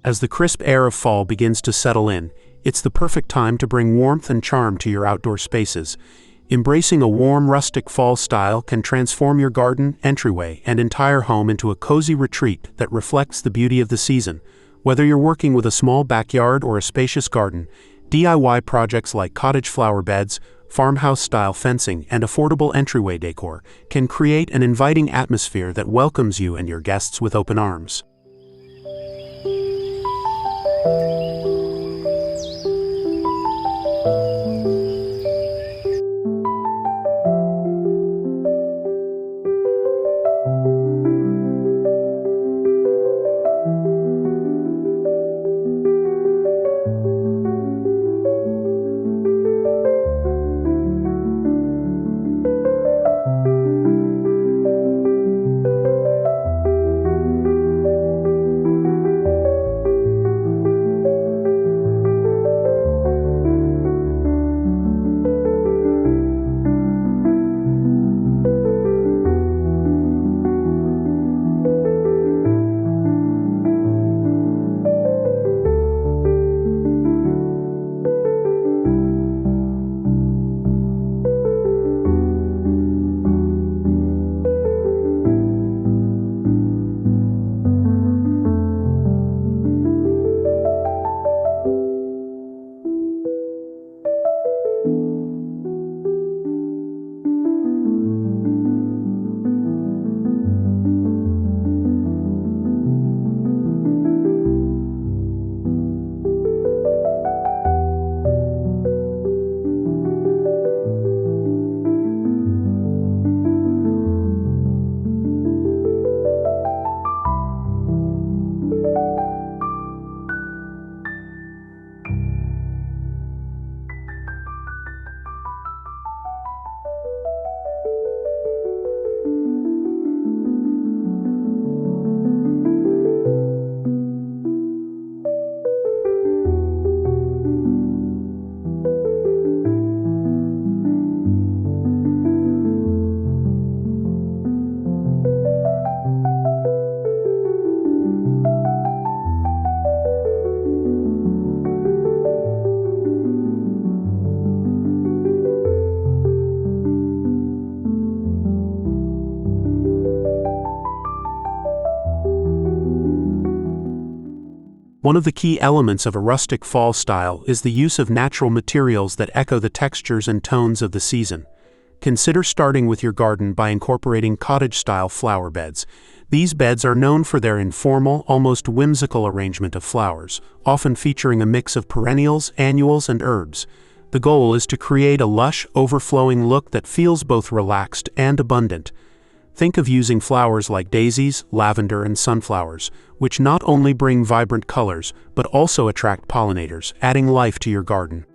As the crisp air of fall begins to settle in, it's the perfect time to bring warmth and charm to your outdoor spaces. Embracing a warm, rustic fall style can transform your garden, entryway, and entire home into a cozy retreat that reflects the beauty of the season. Whether you're working with a small backyard or a spacious garden, DIY projects like cottage flower beds, farmhouse-style fencing, and affordable entryway decor can create an inviting atmosphere that welcomes you and your guests with open arms. One of the key elements of a rustic fall style is the use of natural materials that echo the textures and tones of the season. Consider starting with your garden by incorporating cottage-style flower beds. These beds are known for their informal, almost whimsical arrangement of flowers, often featuring a mix of perennials, annuals, and herbs. The goal is to create a lush, overflowing look that feels both relaxed and abundant. Think of using flowers like daisies, lavender, and sunflowers, which not only bring vibrant colors, but also attract pollinators, adding life to your garden.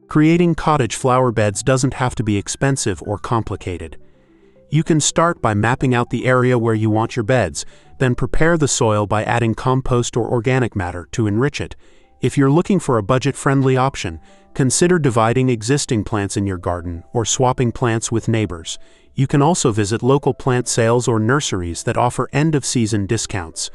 Creating cottage flower beds doesn't have to be expensive or complicated. You can start by mapping out the area where you want your beds, then prepare the soil by adding compost or organic matter to enrich it. If you're looking for a budget-friendly option, consider dividing existing plants in your garden or swapping plants with neighbors. You can also visit local plant sales or nurseries that offer end-of-season discounts.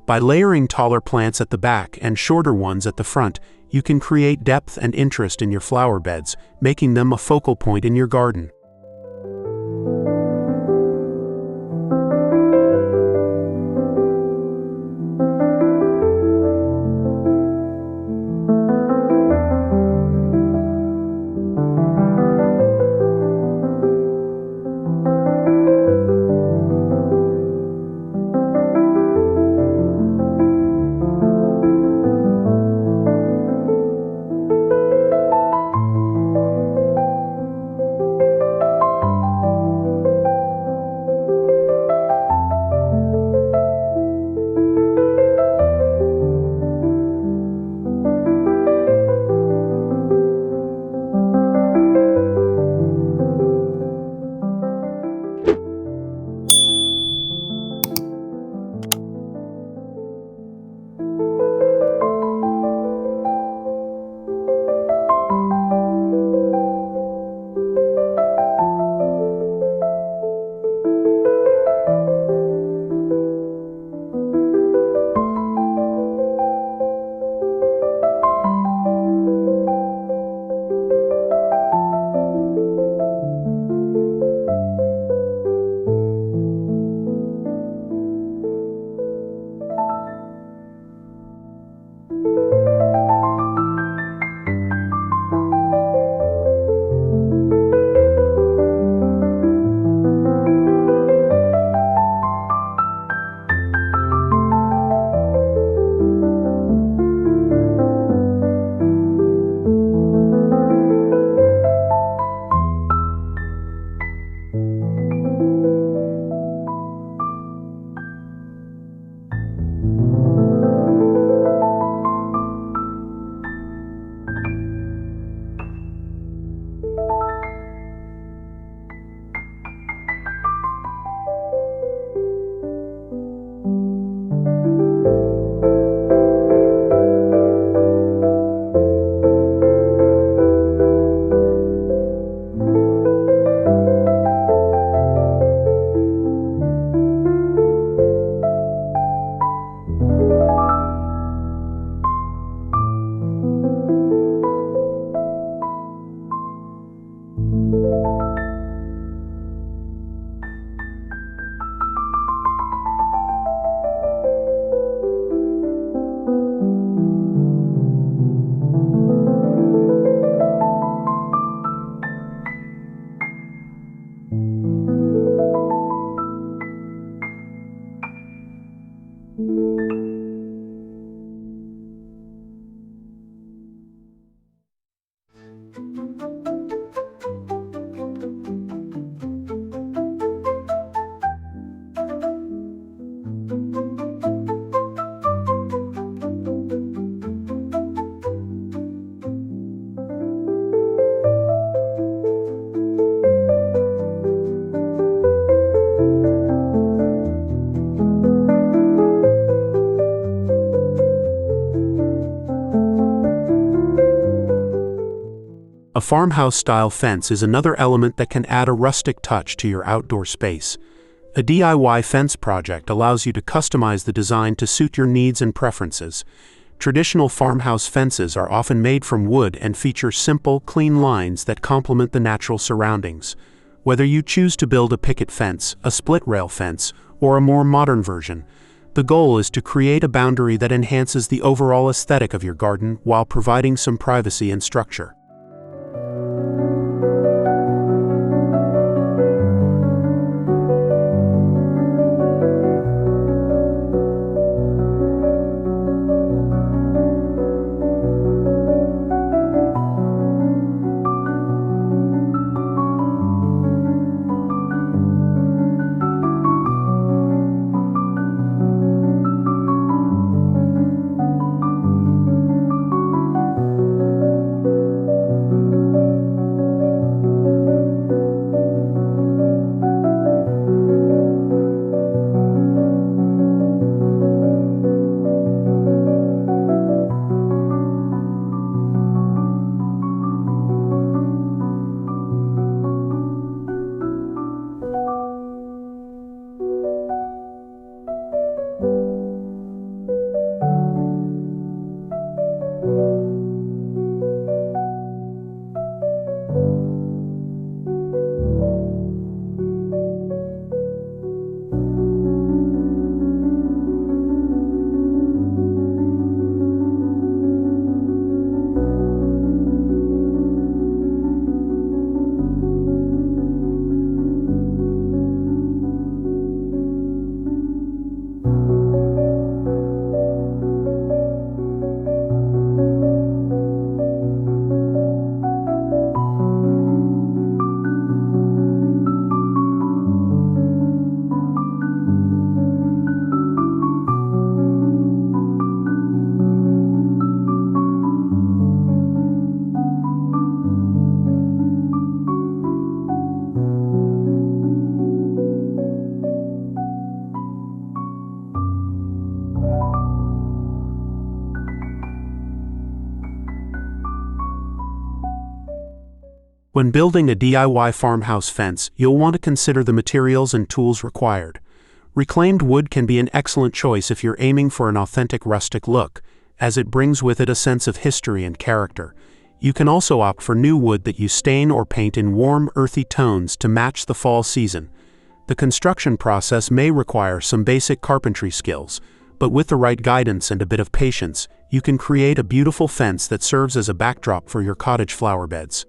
By layering taller plants at the back and shorter ones at the front, you can create depth and interest in your flower beds, making them a focal point in your garden. A farmhouse-style fence is another element that can add a rustic touch to your outdoor space. A DIY fence project allows you to customize the design to suit your needs and preferences. Traditional farmhouse fences are often made from wood and feature simple, clean lines that complement the natural surroundings. Whether you choose to build a picket fence, a split-rail fence, or a more modern version, the goal is to create a boundary that enhances the overall aesthetic of your garden while providing some privacy and structure. When building a DIY farmhouse fence, you'll want to consider the materials and tools required. Reclaimed wood can be an excellent choice if you're aiming for an authentic rustic look, as it brings with it a sense of history and character. You can also opt for new wood that you stain or paint in warm, earthy tones to match the fall season. The construction process may require some basic carpentry skills, but with the right guidance and a bit of patience, you can create a beautiful fence that serves as a backdrop for your cottage flower beds.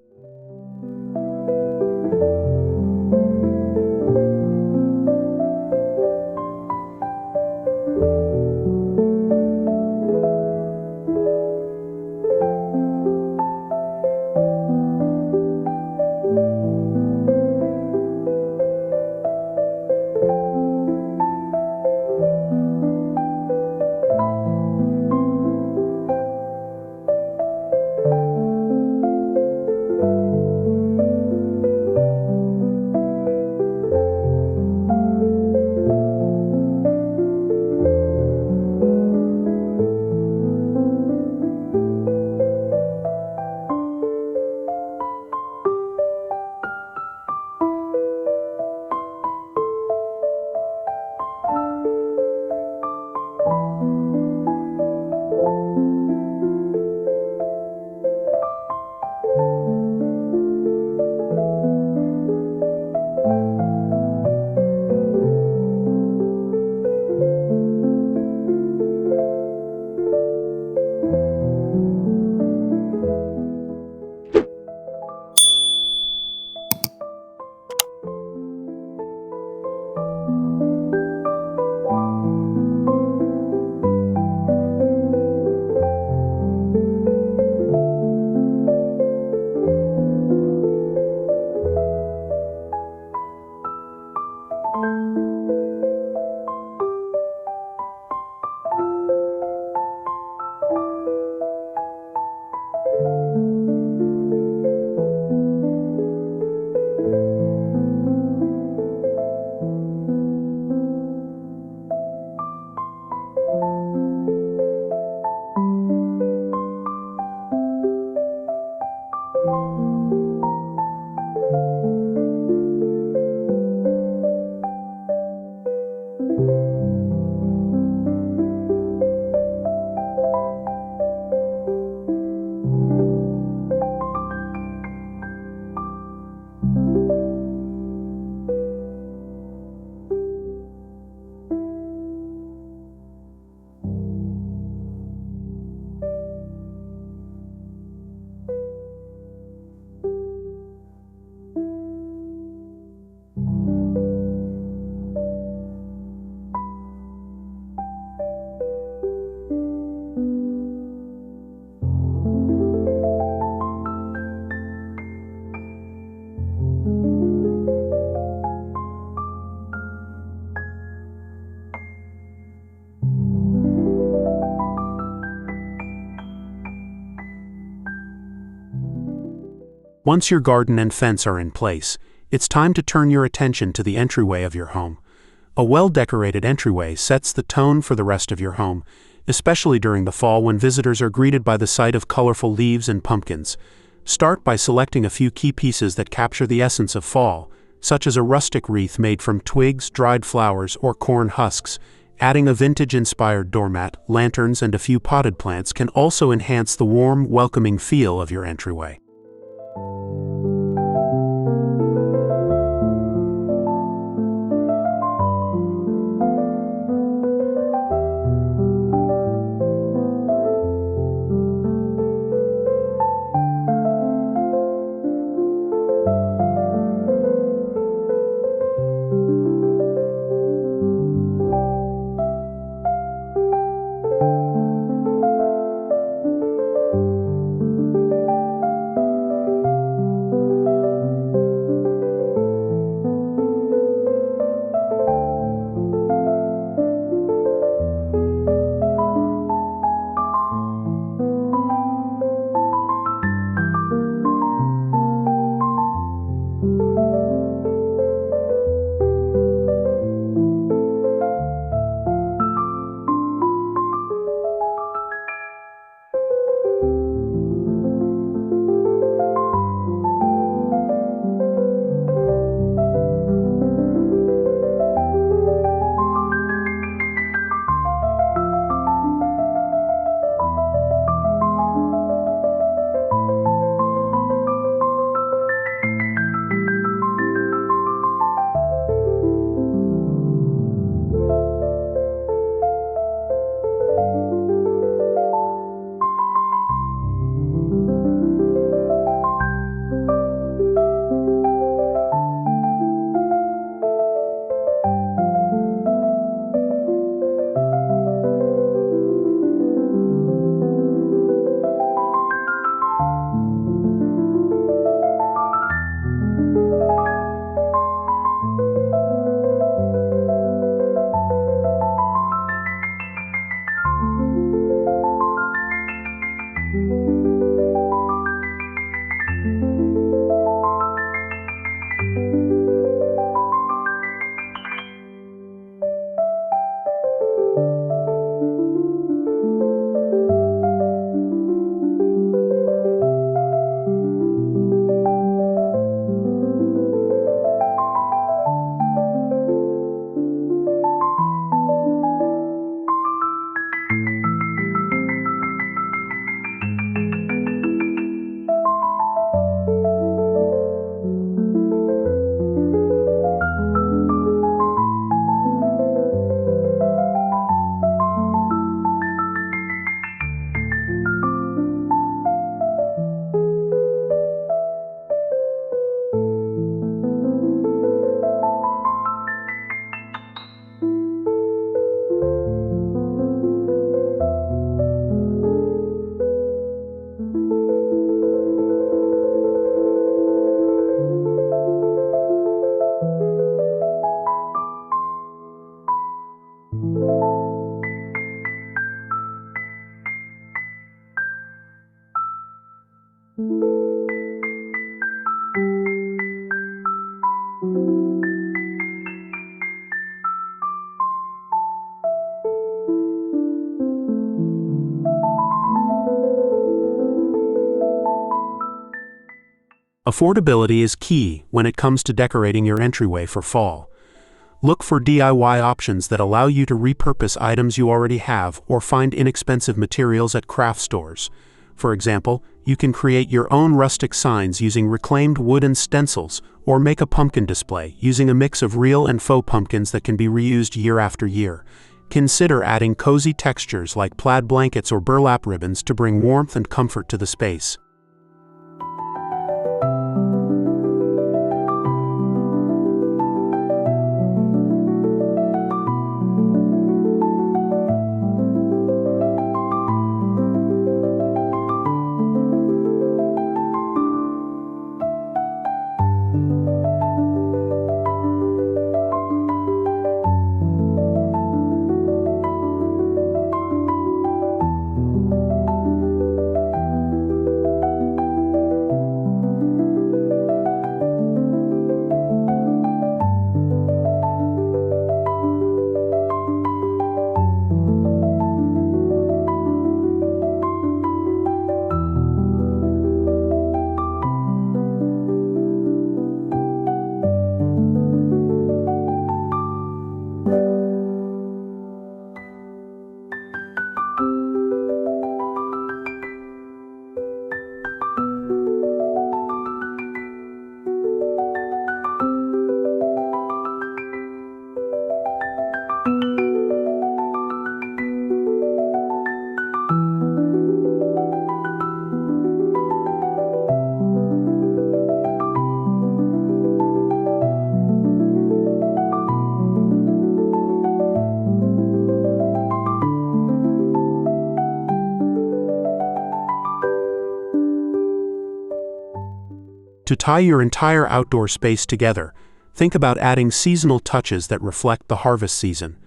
Once your garden and fence are in place, it's time to turn your attention to the entryway of your home. A well-decorated entryway sets the tone for the rest of your home, especially during the fall when visitors are greeted by the sight of colorful leaves and pumpkins. Start by selecting a few key pieces that capture the essence of fall, such as a rustic wreath made from twigs, dried flowers, or corn husks. Adding a vintage-inspired doormat, lanterns, and a few potted plants can also enhance the warm, welcoming feel of your entryway. Affordability is key when it comes to decorating your entryway for fall. Look for DIY options that allow you to repurpose items you already have or find inexpensive materials at craft stores. For example, you can create your own rustic signs using reclaimed wood and stencils, or make a pumpkin display using a mix of real and faux pumpkins that can be reused year after year. Consider adding cozy textures like plaid blankets or burlap ribbons to bring warmth and comfort to the space. To tie your entire outdoor space together, think about adding seasonal touches that reflect the harvest season.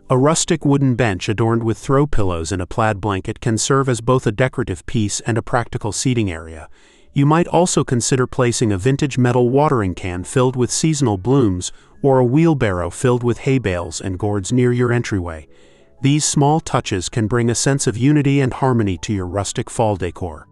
A rustic wooden bench adorned with throw pillows and a plaid blanket can serve as both a decorative piece and a practical seating area. You might also consider placing a vintage metal watering can filled with seasonal blooms or a wheelbarrow filled with hay bales and gourds near your entryway. These small touches can bring a sense of unity and harmony to your rustic fall decor.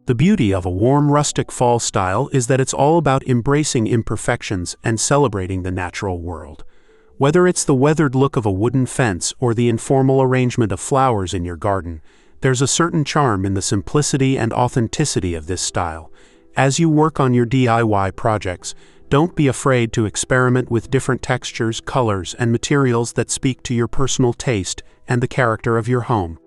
The beauty of a warm rustic fall style is that it's all about embracing imperfections and celebrating the natural world. Whether it's the weathered look of a wooden fence or the informal arrangement of flowers in your garden, there's a certain charm in the simplicity and authenticity of this style. As you work on your DIY projects, don't be afraid to experiment with different textures, colors, and materials that speak to your personal taste and the character of your home.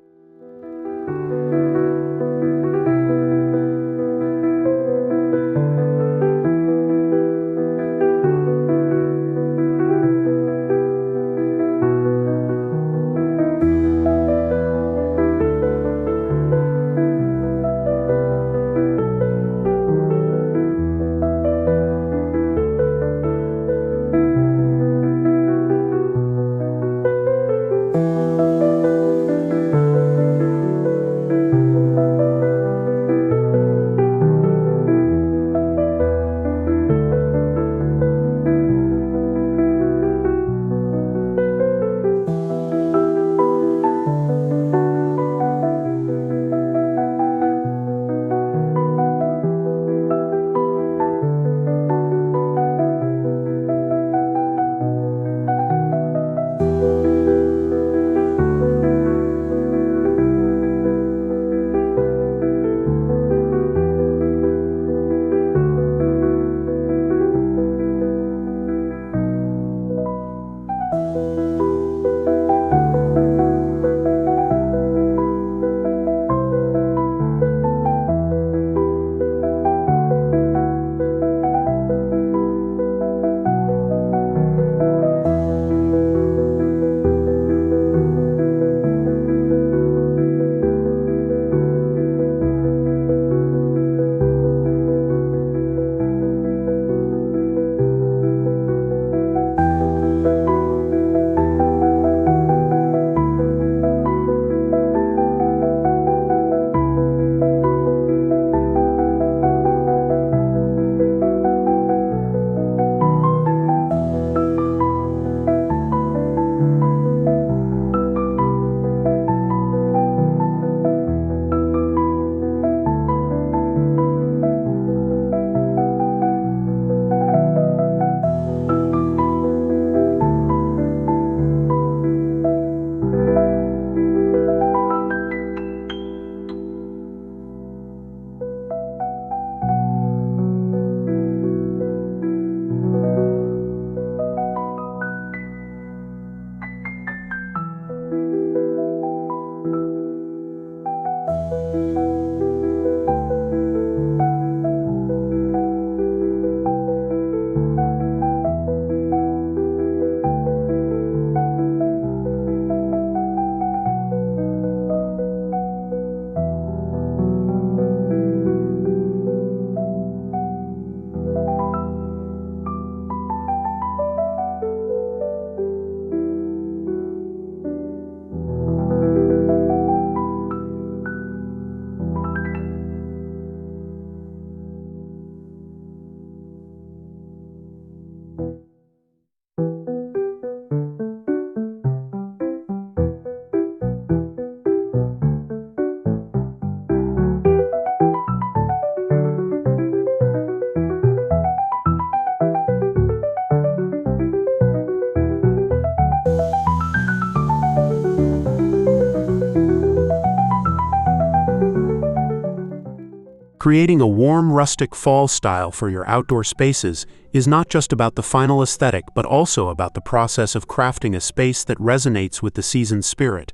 Creating a warm rustic fall style for your outdoor spaces is not just about the final aesthetic but also about the process of crafting a space that resonates with the season's spirit.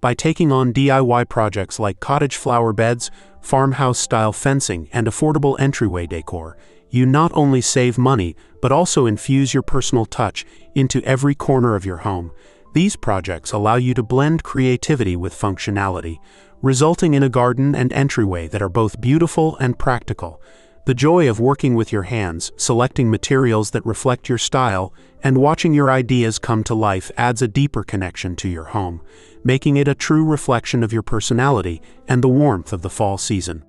By taking on DIY projects like cottage flower beds, farmhouse-style fencing, and affordable entryway decor, you not only save money but also infuse your personal touch into every corner of your home. These projects allow you to blend creativity with functionality, resulting in a garden and entryway that are both beautiful and practical. The joy of working with your hands, selecting materials that reflect your style, and watching your ideas come to life adds a deeper connection to your home, making it a true reflection of your personality and the warmth of the fall season.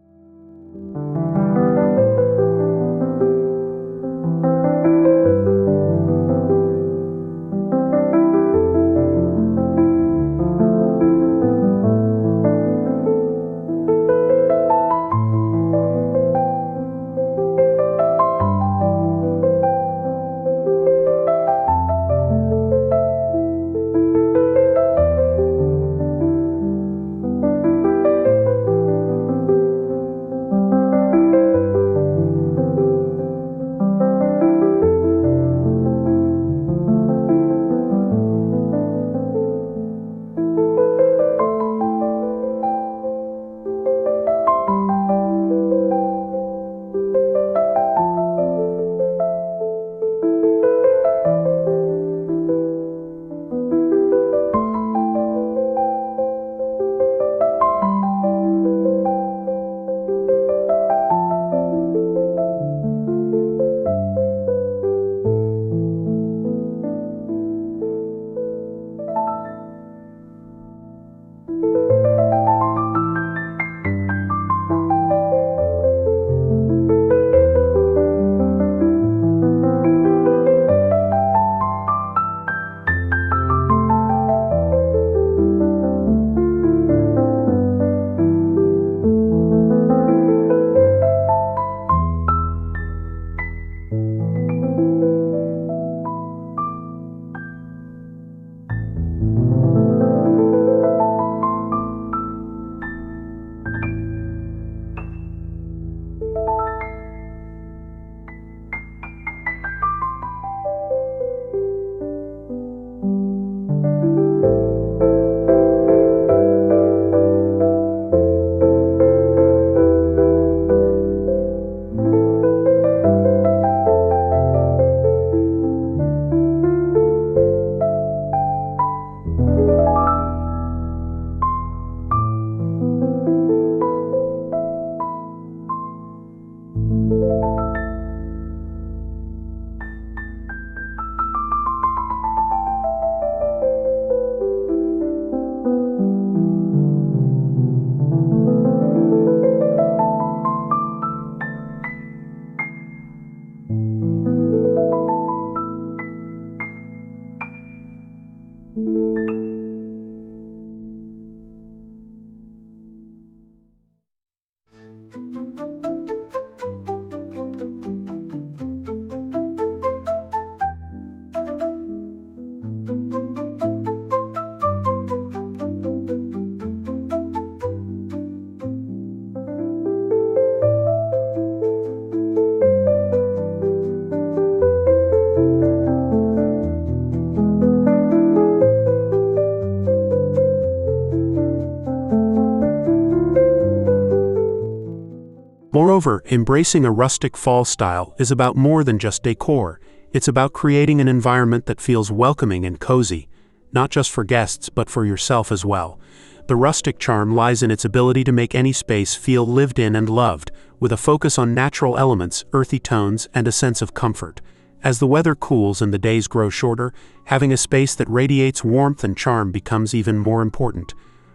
Moreover, embracing a rustic fall style is about more than just decor. It's about creating an environment that feels welcoming and cozy, not just for guests but for yourself as well. The rustic charm lies in its ability to make any space feel lived in and loved, with a focus on natural elements, earthy tones, and a sense of comfort. As the weather cools and the days grow shorter, having a space that radiates warmth and charm becomes even more important.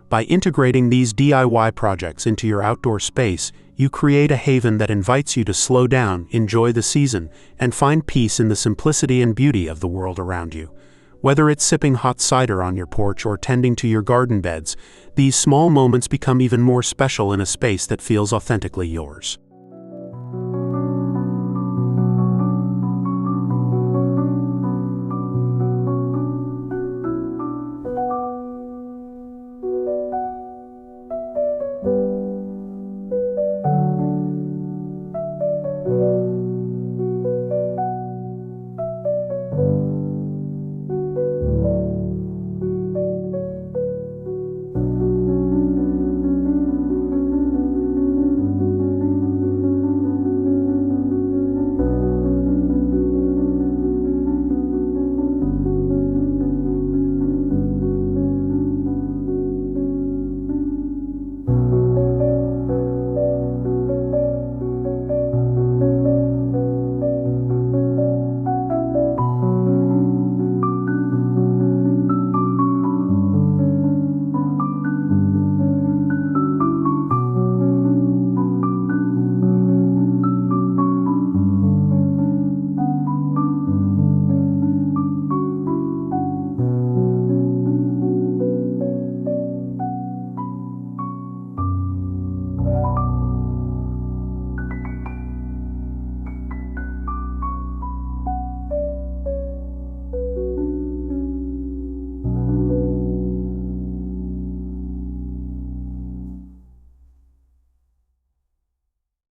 By integrating these DIY projects into your outdoor space, you create a haven that invites you to slow down, enjoy the season, and find peace in the simplicity and beauty of the world around you. Whether it's sipping hot cider on your porch or tending to your garden beds, these small moments become even more special in a space that feels authentically yours.